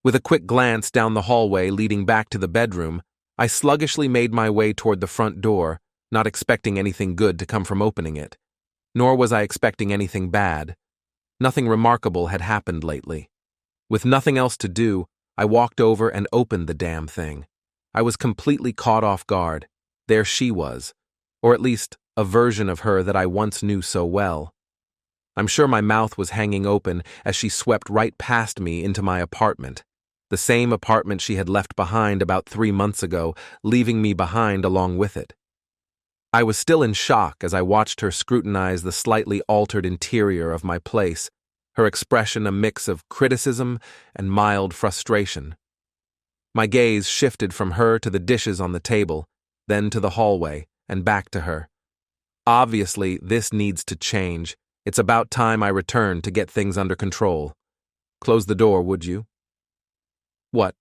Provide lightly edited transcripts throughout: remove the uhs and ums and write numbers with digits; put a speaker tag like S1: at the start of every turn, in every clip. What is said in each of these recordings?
S1: With a quick glance down the hallway leading back to the bedroom, I sluggishly made my way toward the front door, not expecting anything good to come from opening it. Nor was I expecting anything bad. Nothing remarkable had happened lately. With nothing else to do, I walked over and opened the damn thing. I was completely caught off guard. There she was, or at least a version of her that I once knew so well. I'm sure my mouth was hanging open as she swept right past me into my apartment. The same apartment she had left behind about 3 months ago, leaving me behind along with it. I was still in shock as I watched her scrutinize the slightly altered interior of my place, her expression a mix of criticism and mild frustration. My gaze shifted from her to the dishes on the table, then to the hallway, and back to her. Obviously, this needs to change. It's about time I return to get things under control. Close the door, would you? What?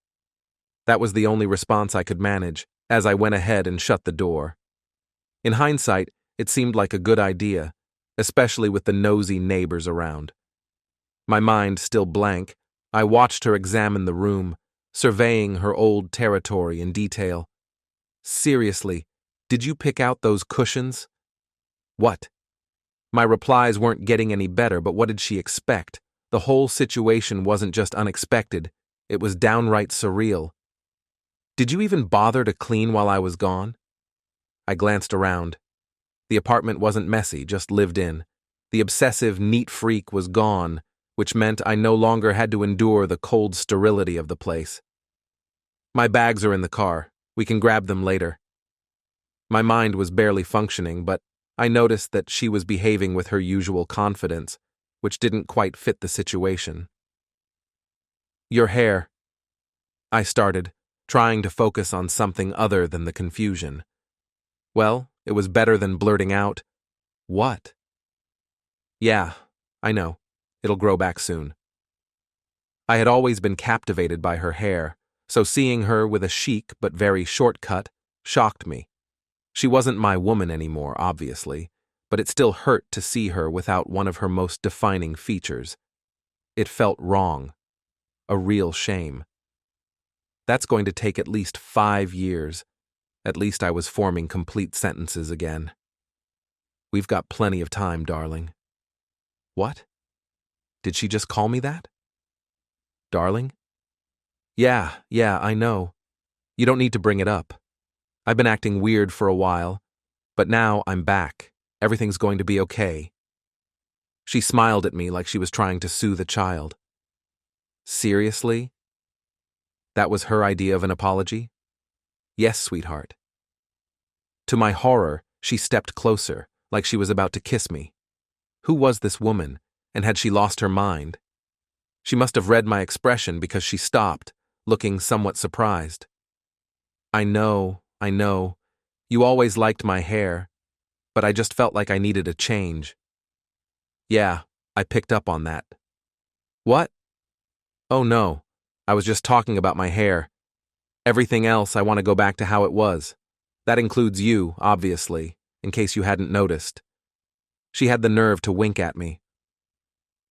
S1: That was the only response I could manage, as I went ahead and shut the door. In hindsight, it seemed like a good idea, especially with the nosy neighbors around. My mind still blank, I watched her examine the room, surveying her old territory in detail. Seriously, did you pick out those cushions? What? My replies weren't getting any better, but what did she expect? The whole situation wasn't just unexpected, it was downright surreal. Did you even bother to clean while I was gone? I glanced around. The apartment wasn't messy, just lived in. The obsessive neat freak was gone, which meant I no longer had to endure the cold sterility of the place. My bags are in the car. We can grab them later. My mind was barely functioning, but I noticed that she was behaving with her usual confidence, which didn't quite fit the situation. Your hair. I started, trying to focus on something other than the confusion. Well, it was better than blurting out, "What?" Yeah, I know. It'll grow back soon. I had always been captivated by her hair, so seeing her with a chic but very short cut shocked me. She wasn't my woman anymore, obviously, but it still hurt to see her without one of her most defining features. It felt wrong. A real shame. That's going to take at least 5 years. At least I was forming complete sentences again. We've got plenty of time, darling. What? Did she just call me that? Darling? Yeah, I know. You don't need to bring it up. I've been acting weird for a while, but now I'm back. Everything's going to be okay. She smiled at me like she was trying to soothe a child. Seriously? That was her idea of an apology? Yes, sweetheart. To my horror, she stepped closer, like she was about to kiss me. Who was this woman, and had she lost her mind? She must have read my expression because she stopped, looking somewhat surprised. I know. You always liked my hair, but I just felt like I needed a change. Yeah, I picked up on that. What? Oh no, I was just talking about my hair. Everything else I want to go back to how it was. That includes you, obviously, in case you hadn't noticed. She had the nerve to wink at me.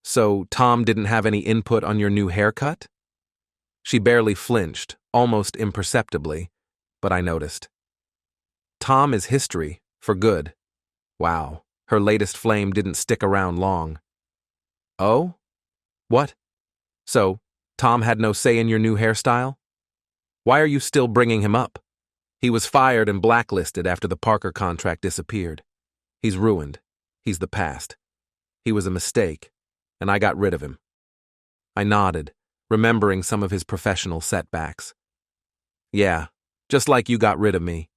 S1: So, Tom didn't have any input on your new haircut? She barely flinched, almost imperceptibly, but I noticed. Tom is history, for good. Wow, her latest flame didn't stick around long. Oh? What? So, Tom had no say in your new hairstyle? Why are you still bringing him up? He was fired and blacklisted after the Parker contract disappeared. He's ruined. He's the past. He was a mistake, and I got rid of him. I nodded, remembering some of his professional setbacks. Yeah, just like you got rid of me.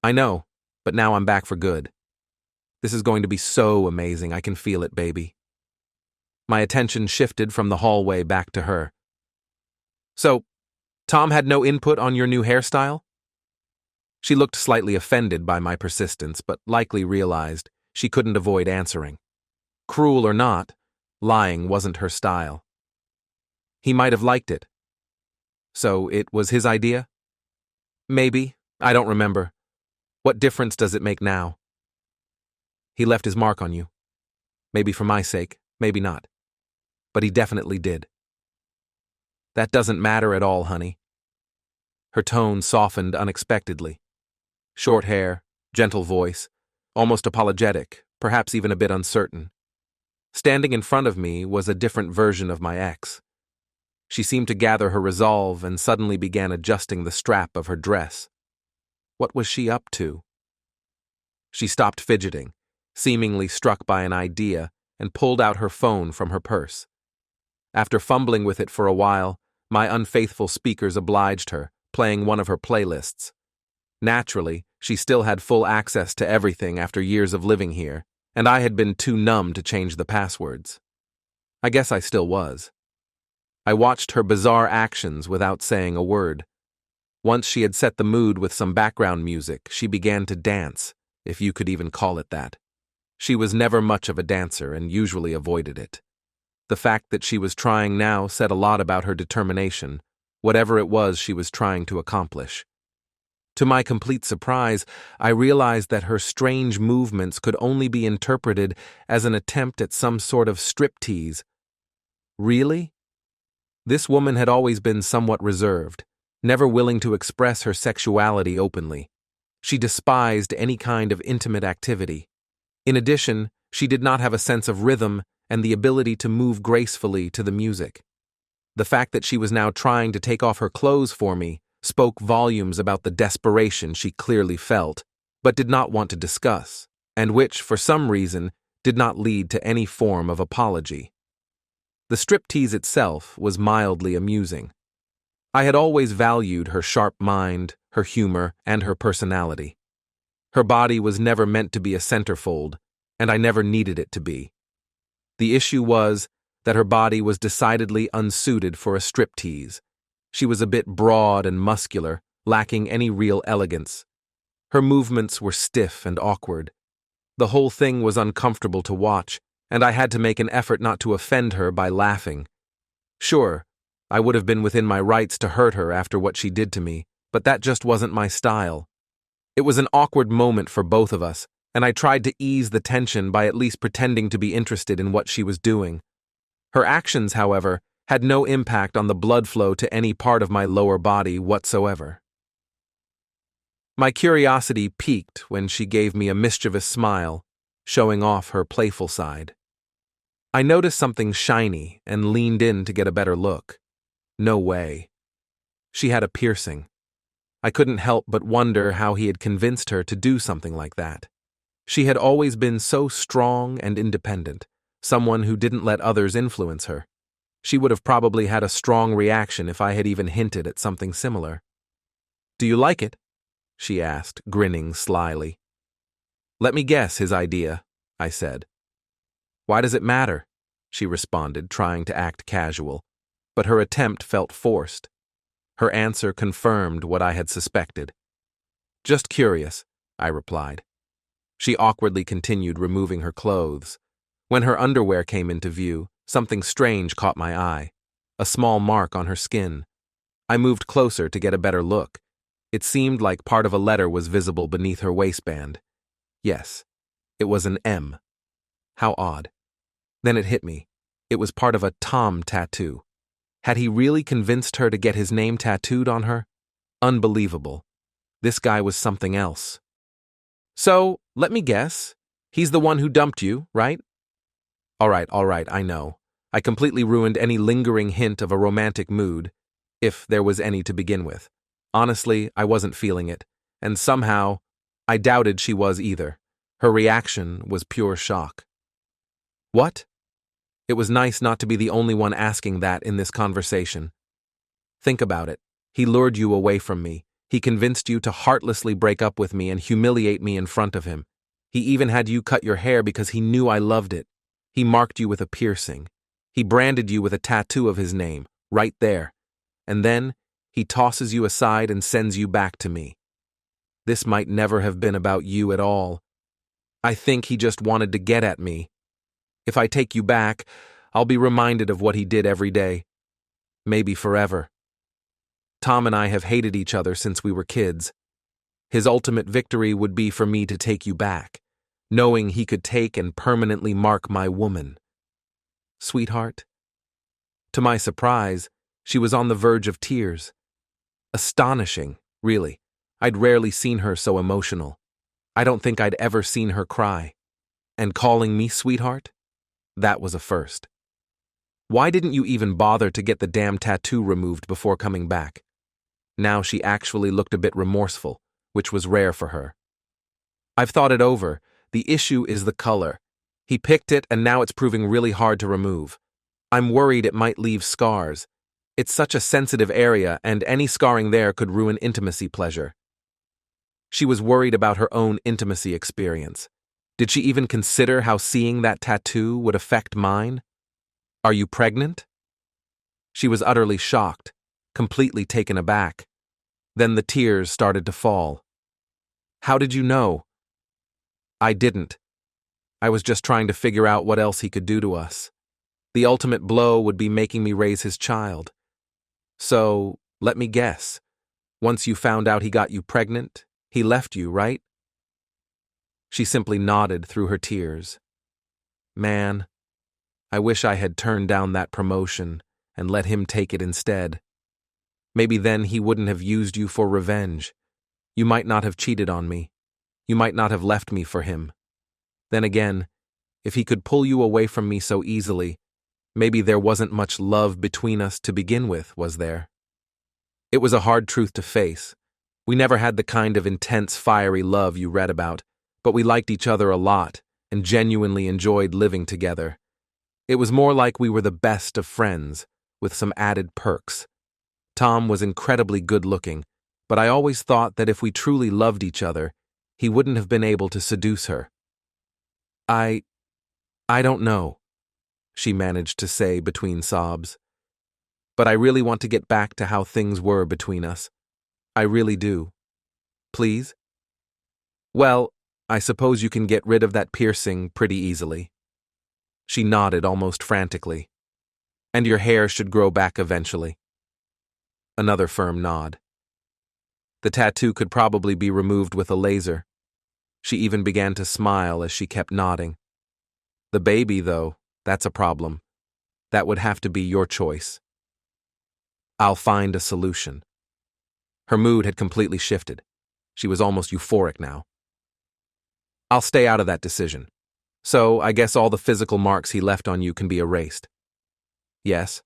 S1: I know, but now I'm back for good. This is going to be so amazing, I can feel it, baby. My attention shifted from the hallway back to her. So, Tom had no input on your new hairstyle? She looked slightly offended by my persistence, but likely realized she couldn't avoid answering. Cruel or not, lying wasn't her style. He might have liked it. So it was his idea? Maybe. I don't remember. What difference does it make now? He left his mark on you. Maybe for my sake, maybe not. But he definitely did. That doesn't matter at all, honey. Her tone softened unexpectedly. Short hair, gentle voice, almost apologetic, perhaps even a bit uncertain. Standing in front of me was a different version of my ex. She seemed to gather her resolve and suddenly began adjusting the strap of her dress. What was she up to? She stopped fidgeting, seemingly struck by an idea, and pulled out her phone from her purse. After fumbling with it for a while, my unfaithful speakers obliged her, playing one of her playlists. Naturally, she still had full access to everything after years of living here, and I had been too numb to change the passwords. I guess I still was. I watched her bizarre actions without saying a word. Once she had set the mood with some background music, she began to dance, if you could even call it that. She was never much of a dancer and usually avoided it. The fact that she was trying now said a lot about her determination, whatever it was she was trying to accomplish. To my complete surprise, I realized that her strange movements could only be interpreted as an attempt at some sort of striptease. Really? This woman had always been somewhat reserved, never willing to express her sexuality openly. She despised any kind of intimate activity. In addition, she did not have a sense of rhythm and the ability to move gracefully to the music. The fact that she was now trying to take off her clothes for me spoke volumes about the desperation she clearly felt, but did not want to discuss, and which, for some reason, did not lead to any form of apology. The striptease itself was mildly amusing. I had always valued her sharp mind, her humor, and her personality. Her body was never meant to be a centerfold, and I never needed it to be. The issue was that her body was decidedly unsuited for a striptease. She was a bit broad and muscular, lacking any real elegance. Her movements were stiff and awkward. The whole thing was uncomfortable to watch, and I had to make an effort not to offend her by laughing. Sure, I would have been within my rights to hurt her after what she did to me, but that just wasn't my style. It was an awkward moment for both of us, and I tried to ease the tension by at least pretending to be interested in what she was doing. Her actions, however, had no impact on the blood flow to any part of my lower body whatsoever. My curiosity piqued when she gave me a mischievous smile, showing off her playful side. I noticed something shiny and leaned in to get a better look. No way. She had a piercing. I couldn't help but wonder how he had convinced her to do something like that. She had always been so strong and independent, someone who didn't let others influence her. She would have probably had a strong reaction if I had even hinted at something similar. "Do you like it?" she asked, grinning slyly. "Let me guess his idea," I said. "Why does it matter?" she responded, trying to act casual, but her attempt felt forced. Her answer confirmed what I had suspected. "Just curious," I replied. She awkwardly continued removing her clothes. When her underwear came into view, something strange caught my eye, a small mark on her skin. I moved closer to get a better look. It seemed like part of a letter was visible beneath her waistband. Yes, it was an M. How odd. Then it hit me. It was part of a Tom tattoo. Had he really convinced her to get his name tattooed on her? Unbelievable. This guy was something else. "So, let me guess. He's the one who dumped you, right?" All right, I know. I completely ruined any lingering hint of a romantic mood, if there was any to begin with. Honestly, I wasn't feeling it, and somehow, I doubted she was either. Her reaction was pure shock. "What?" It was nice not to be the only one asking that in this conversation. Think about it. He lured you away from me. He convinced you to heartlessly break up with me and humiliate me in front of him. He even had you cut your hair because he knew I loved it. He marked you with a piercing. He branded you with a tattoo of his name, right there. And then, he tosses you aside and sends you back to me. This might never have been about you at all. I think he just wanted to get at me. If I take you back, I'll be reminded of what he did every day. Maybe forever. Tom and I have hated each other since we were kids. His ultimate victory would be for me to take you back, knowing he could take and permanently mark my woman. Sweetheart? To my surprise, She was on the verge of tears. Astonishing, really. I'd rarely seen her so emotional. I don't think I'd ever seen her cry. And calling me sweetheart? That was a first. Why didn't you even bother to get the damn tattoo removed before coming back? Now she actually looked a bit remorseful, which was rare for her. I've thought it over. The issue is the color. He picked it and now it's proving really hard to remove. I'm worried it might leave scars. It's such a sensitive area and any scarring there could ruin intimacy pleasure. She was worried about her own intimacy experience. Did she even consider how seeing that tattoo would affect mine? Are you pregnant? She was utterly shocked, completely taken aback. Then the tears started to fall. How did you know? I didn't. I was just trying to figure out what else he could do to us. The ultimate blow would be making me raise his child. So, let me guess. Once you found out he got you pregnant, he left you, right? She simply nodded through her tears. Man, I wish I had turned down that promotion and let him take it instead. Maybe then he wouldn't have used you for revenge. You might not have cheated on me. You might not have left me for him. Then again, if he could pull you away from me so easily, maybe there wasn't much love between us to begin with, was there? It was a hard truth to face. We never had the kind of intense, fiery love you read about, but we liked each other a lot and genuinely enjoyed living together. It was more like we were the best of friends, with some added perks. Tom was incredibly good-looking, but I always thought that if we truly loved each other, he wouldn't have been able to seduce her. I don't know, she managed to say between sobs. But I really want to get back to how things were between us. I really do. Please? Well, I suppose you can get rid of that piercing pretty easily. She nodded almost frantically. And your hair should grow back eventually. Another firm nod. The tattoo could probably be removed with a laser. She even began to smile as she kept nodding. The baby, though, that's a problem. That would have to be your choice. I'll find a solution. Her mood had completely shifted. She was almost euphoric now. I'll stay out of that decision. So, I guess all the physical marks he left on you can be erased. Yes.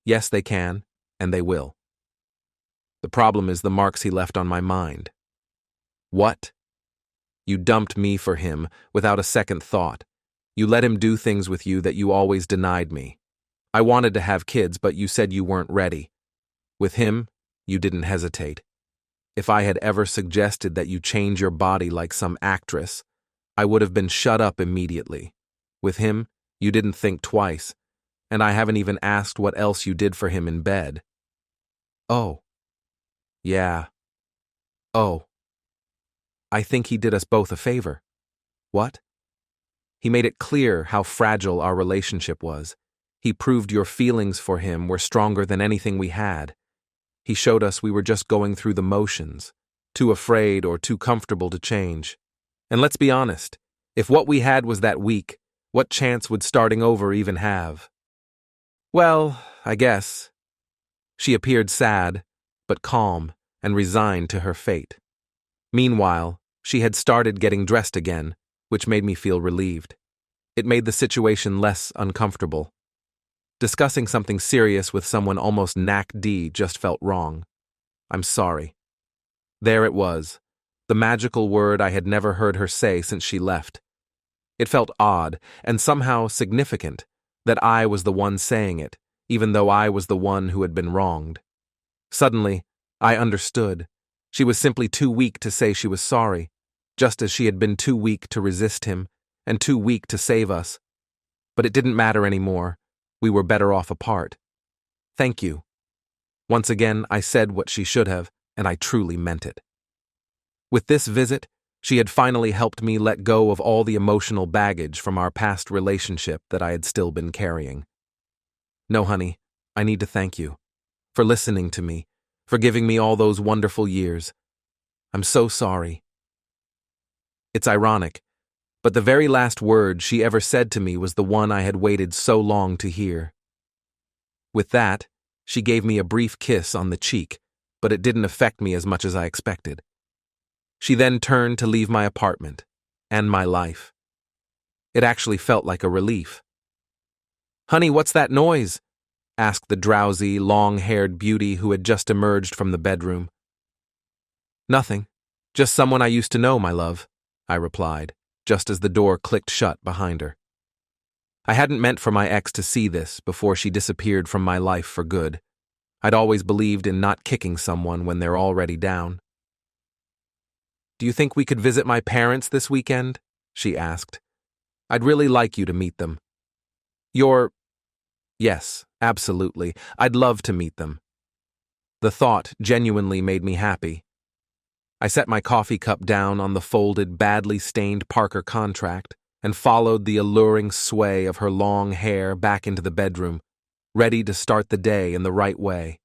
S1: Yes, they can, and they will. The problem is the marks he left on my mind. What? You dumped me for him without a second thought. You let him do things with you that you always denied me. I wanted to have kids, but you said you weren't ready. With him, you didn't hesitate. If I had ever suggested that you change your body like some actress, I would have been shut up immediately. With him, you didn't think twice, and I haven't even asked what else you did for him in bed. Oh. Yeah. Oh. I think he did us both a favor. What? He made it clear how fragile our relationship was. He proved your feelings for him were stronger than anything we had. He showed us we were just going through the motions, too afraid or too comfortable to change. And let's be honest, if what we had was that weak, what chance would starting over even have? Well, I guess. She appeared sad, but calm and resigned to her fate. Meanwhile, she had started getting dressed again, which made me feel relieved. It made the situation less uncomfortable. Discussing something serious with someone almost knack-D just felt wrong. I'm sorry. There it was, the magical word I had never heard her say since she left. It felt odd and somehow significant that I was the one saying it, even though I was the one who had been wronged. Suddenly, I understood. She was simply too weak to say she was sorry, just as she had been too weak to resist him and too weak to save us. But it didn't matter anymore. We were better off apart. Thank you. Once again, I said what she should have, and I truly meant it. With this visit, she had finally helped me let go of all the emotional baggage from our past relationship that I had still been carrying. No, honey, I need to thank you for listening to me, for giving me all those wonderful years. I'm so sorry. It's ironic, but the very last word she ever said to me was the one I had waited so long to hear. With that, She gave me a brief kiss on the cheek, but it didn't affect me as much as I expected. She then turned to leave my apartment and my life. It actually felt like a relief. "Honey, what's that noise?" asked the drowsy, long-haired beauty who had just emerged from the bedroom. "Nothing. Just someone I used to know, my love," I replied, just as the door clicked shut behind her. I hadn't meant for my ex to see this before she disappeared from my life for good. I'd always believed in not kicking someone when they're already down. "Do you think we could visit my parents this weekend?" she asked. "I'd really like you to meet them." Yes, absolutely. I'd love to meet them." The thought genuinely made me happy. I set my coffee cup down on the folded, badly stained Parker contract and followed the alluring sway of her long hair back into the bedroom, ready to start the day in the right way.